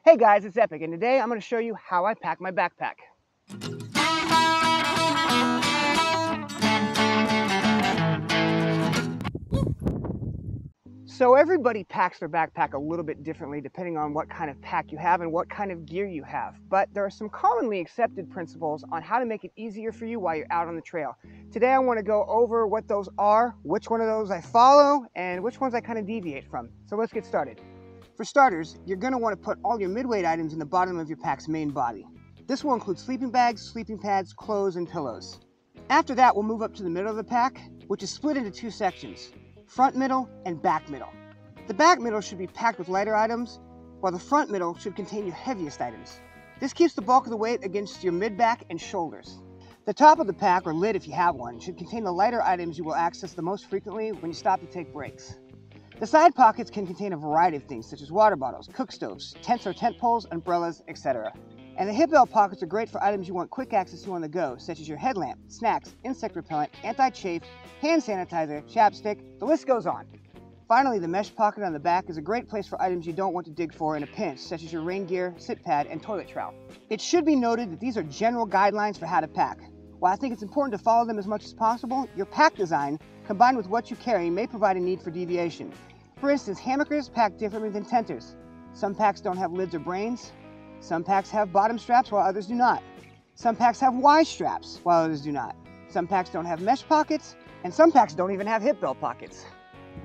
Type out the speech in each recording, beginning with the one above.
Hey guys, it's Epic, and today I'm going to show you how I pack my backpack. So everybody packs their backpack a little bit differently depending on what kind of pack you have and what kind of gear you have. But there are some commonly accepted principles on how to make it easier for you while you're out on the trail. Today I want to go over what those are, which one of those I follow, and which ones I kind of deviate from. So let's get started. For starters, you're going to want to put all your midweight items in the bottom of your pack's main body. This will include sleeping bags, sleeping pads, clothes, and pillows. After that, we'll move up to the middle of the pack, which is split into two sections, front middle and back middle. The back middle should be packed with lighter items, while the front middle should contain your heaviest items. This keeps the bulk of the weight against your mid-back and shoulders. The top of the pack, or lid if you have one, should contain the lighter items you will access the most frequently when you stop to take breaks. The side pockets can contain a variety of things such as water bottles, cook stoves, tents or tent poles, umbrellas, etc. And the hip belt pockets are great for items you want quick access to on the go, such as your headlamp, snacks, insect repellent, anti-chafe, hand sanitizer, chapstick, the list goes on. Finally, the mesh pocket on the back is a great place for items you don't want to dig for in a pinch, such as your rain gear, sit pad, and toilet trowel. It should be noted that these are general guidelines for how to pack. While I think it's important to follow them as much as possible, your pack design, combined with what you carry, may provide a need for deviation. For instance, hammockers pack differently than tenters. Some packs don't have lids or brains. Some packs have bottom straps while others do not. Some packs have Y straps while others do not. Some packs don't have mesh pockets, and some packs don't even have hip belt pockets.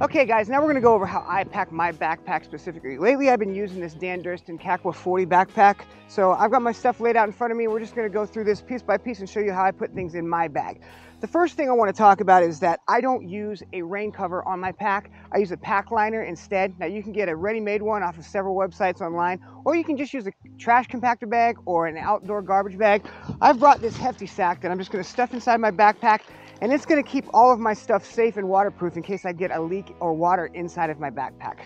Okay guys, now we're going to go over how I pack my backpack specifically. Lately I've been using this Dan Durston Kakwa 40 backpack. So I've got my stuff laid out in front of me. We're just going to go through this piece by piece and show you how I put things in my bag. The first thing I want to talk about is that I don't use a rain cover on my pack. I use a pack liner instead. Now you can get a ready-made one off of several websites online, or you can just use a trash compactor bag or an outdoor garbage bag. I've brought this hefty sack that I'm just going to stuff inside my backpack, and it's going to keep all of my stuff safe and waterproof in case I get a leak or water inside of my backpack.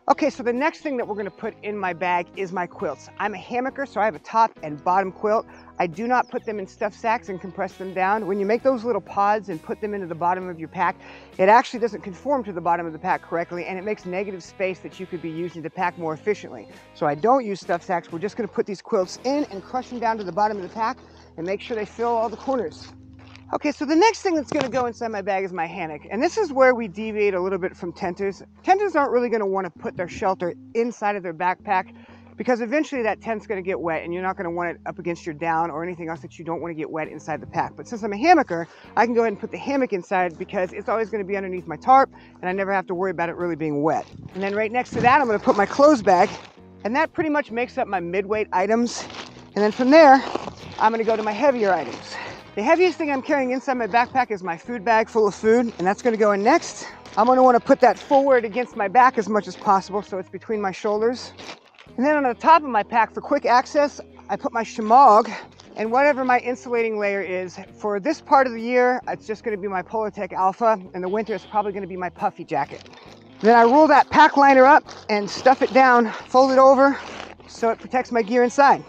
Okay, so the next thing that we're going to put in my bag is my quilts. I'm a hammocker, so I have a top and bottom quilt. I do not put them in stuff sacks and compress them down. When you make those little pods and put them into the bottom of your pack, it actually doesn't conform to the bottom of the pack correctly, and it makes negative space that you could be using to pack more efficiently. So I don't use stuff sacks. We're just going to put these quilts in and crush them down to the bottom of the pack and make sure they fill all the corners. Okay, so the next thing that's going to go inside my bag is my hammock, and this is where we deviate a little bit from tenters. Tenters aren't really going to want to put their shelter inside of their backpack because eventually that tent's going to get wet and you're not going to want it up against your down or anything else that you don't want to get wet inside the pack. But since I'm a hammocker, I can go ahead and put the hammock inside because it's always going to be underneath my tarp and I never have to worry about it really being wet. And then right next to that, I'm going to put my clothes bag, and that pretty much makes up my midweight items. And then from there, I'm going to go to my heavier items. The heaviest thing I'm carrying inside my backpack is my food bag full of food, and that's going to go in next. I'm going to want to put that forward against my back as much as possible so it's between my shoulders. And then on the top of my pack for quick access, I put my shemagh and whatever my insulating layer is. For this part of the year, it's just going to be my Polartec Alpha. In the winter, it's probably going to be my puffy jacket. Then I roll that pack liner up and stuff it down, fold it over so it protects my gear inside.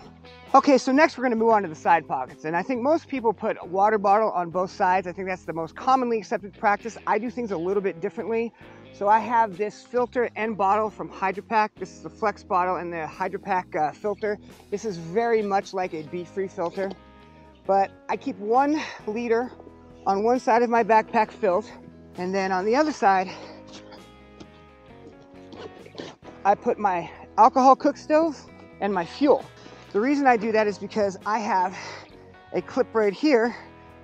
Okay, so next we're going to move on to the side pockets, and I think most people put a water bottle on both sides. I think that's the most commonly accepted practice. I do things a little bit differently. So I have this filter and bottle from HydroPack. This is the Flex bottle and the HydroPack filter. This is very much like a Be-Free filter, but I keep 1 liter on one side of my backpack filled, and then on the other side, I put my alcohol cook stove and my fuel. The reason I do that is because I have a clip right here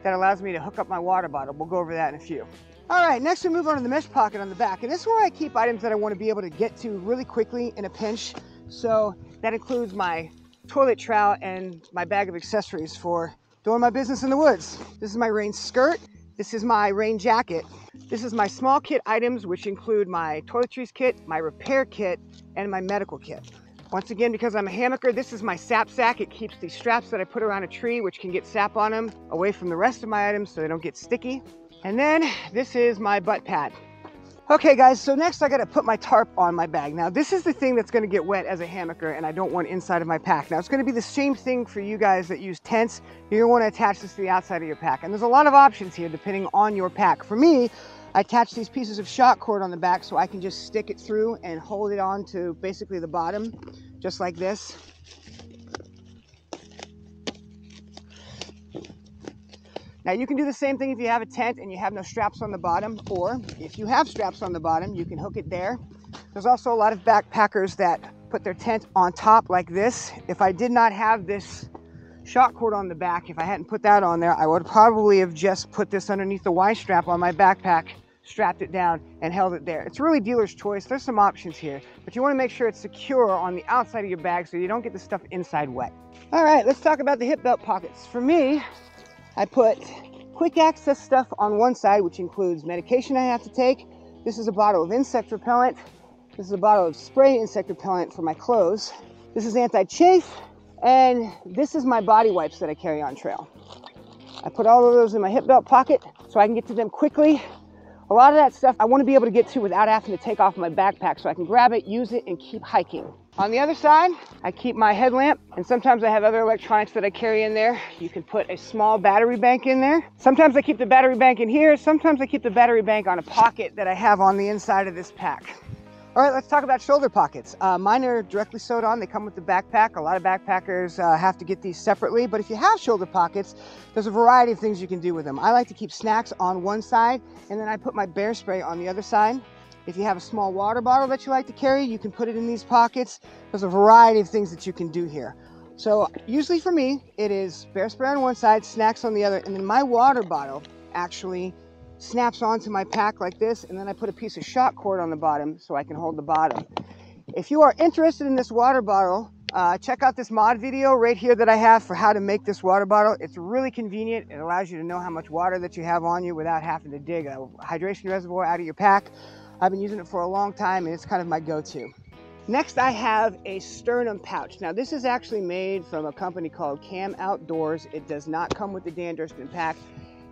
that allows me to hook up my water bottle. We'll go over that in a few. All right, next we move on to the mesh pocket on the back. And this is where I keep items that I want to be able to get to really quickly in a pinch. So that includes my toilet trowel and my bag of accessories for doing my business in the woods. This is my rain skirt. This is my rain jacket. This is my small kit items, which include my toiletries kit, my repair kit, and my medical kit. Once again, because I'm a hammocker, this is my sap sack. It keeps these straps that I put around a tree, which can get sap on them, away from the rest of my items so they don't get sticky. And then this is my butt pad. Okay guys, so next I gotta put my tarp on my bag. Now this is the thing that's gonna get wet as a hammocker and I don't want inside of my pack. Now it's gonna be the same thing for you guys that use tents. You're gonna wanna attach this to the outside of your pack. And there's a lot of options here depending on your pack. For me, I attach these pieces of shock cord on the back so I can just stick it through and hold it on to basically the bottom just like this. Now you can do the same thing if you have a tent and you have no straps on the bottom, or if you have straps on the bottom, you can hook it there. There's also a lot of backpackers that put their tent on top like this. If I did not have this shock cord on the back, if I hadn't put that on there, I would probably have just put this underneath the Y strap on my backpack, strapped it down, and held it there. It's really dealer's choice. There's some options here, but you want to make sure it's secure on the outside of your bag so you don't get the stuff inside wet. All right, let's talk about the hip belt pockets. For me, I put quick access stuff on one side, which includes medication I have to take. This is a bottle of insect repellent. This is a bottle of spray insect repellent for my clothes. This is anti-chafe, and this is my body wipes that I carry on trail. I put all of those in my hip belt pocket so I can get to them quickly. A lot of that stuff I want to be able to get to without having to take off my backpack so I can grab it, use it, and keep hiking. On the other side, I keep my headlamp, and sometimes I have other electronics that I carry in there. You can put a small battery bank in there. Sometimes I keep the battery bank in here. Sometimes I keep the battery bank on a pocket that I have on the inside of this pack. All right, let's talk about shoulder pockets. Mine are directly sewed on. They come with the backpack. A lot of backpackers have to get these separately, but if you have shoulder pockets, there's a variety of things you can do with them. I like to keep snacks on one side, and then I put my bear spray on the other side. If you have a small water bottle that you like to carry, you can put it in these pockets. There's a variety of things that you can do here. So usually for me, it is bear spray on one side, snacks on the other, and then my water bottle actually snaps onto my pack like this, and then I put a piece of shock cord on the bottom so I can hold the bottom. If you are interested in this water bottle, check out this mod video right here that I have for how to make this water bottle. It's really convenient. It allows you to know how much water that you have on you without having to dig a hydration reservoir out of your pack. I've been using it for a long time, and it's kind of my go-to. Next, I have a sternum pouch. Now, this is actually made from a company called Cam Outdoors. It does not come with the Dan Durston pack.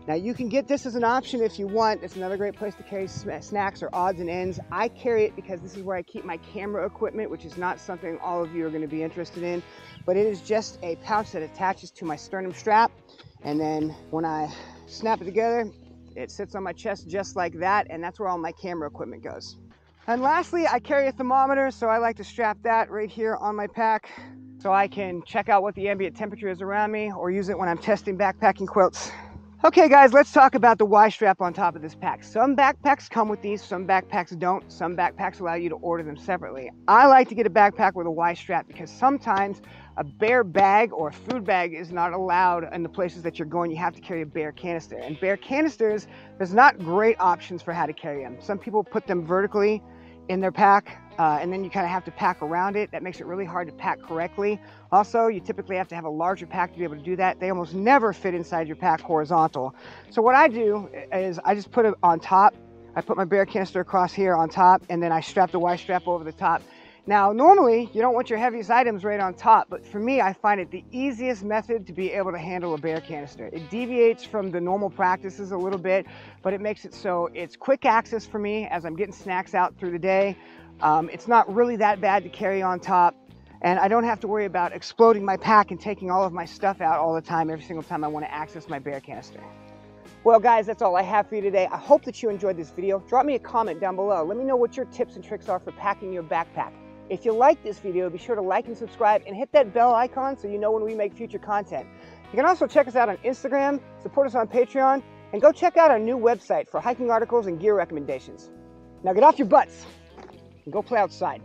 Now, you can get this as an option if you want. It's another great place to carry snacks or odds and ends. I carry it because this is where I keep my camera equipment, which is not something all of you are going to be interested in, but it is just a pouch that attaches to my sternum strap, and then when I snap it together, it sits on my chest just like that, and that's where all my camera equipment goes. And lastly, I carry a thermometer, so I like to strap that right here on my pack so I can check out what the ambient temperature is around me, or use it when I'm testing backpacking quilts. Okay guys, let's talk about the Y strap on top of this pack. Some backpacks come with these, some backpacks don't. Some backpacks allow you to order them separately. I like to get a backpack with a Y strap because sometimes a bare bag or a food bag is not allowed in the places that you're going. You have to carry a bare canister. And bare canisters, there's not great options for how to carry them. Some people put them vertically in their pack, and then you kind of have to pack around it. That makes it really hard to pack correctly. Also, you typically have to have a larger pack to be able to do that. They almost never fit inside your pack horizontal. So what I do is I just put it on top. I put my bare canister across here on top, and then I strap the Y strap over the top. Now, normally you don't want your heaviest items right on top, but for me, I find it the easiest method to be able to handle a bare canister. It deviates from the normal practices a little bit, but it makes it so it's quick access for me as I'm getting snacks out through the day. It's not really that bad to carry on top, and I don't have to worry about exploding my pack and taking all of my stuff out all the time, every single time I want to access my bare canister. Well guys, that's all I have for you today. I hope that you enjoyed this video. Drop me a comment down below. Let me know what your tips and tricks are for packing your backpack. If you like this video, be sure to like and subscribe and hit that bell icon so you know when we make future content. You can also check us out on Instagram, support us on Patreon, and go check out our new website for hiking articles and gear recommendations. Now get off your butts and go play outside.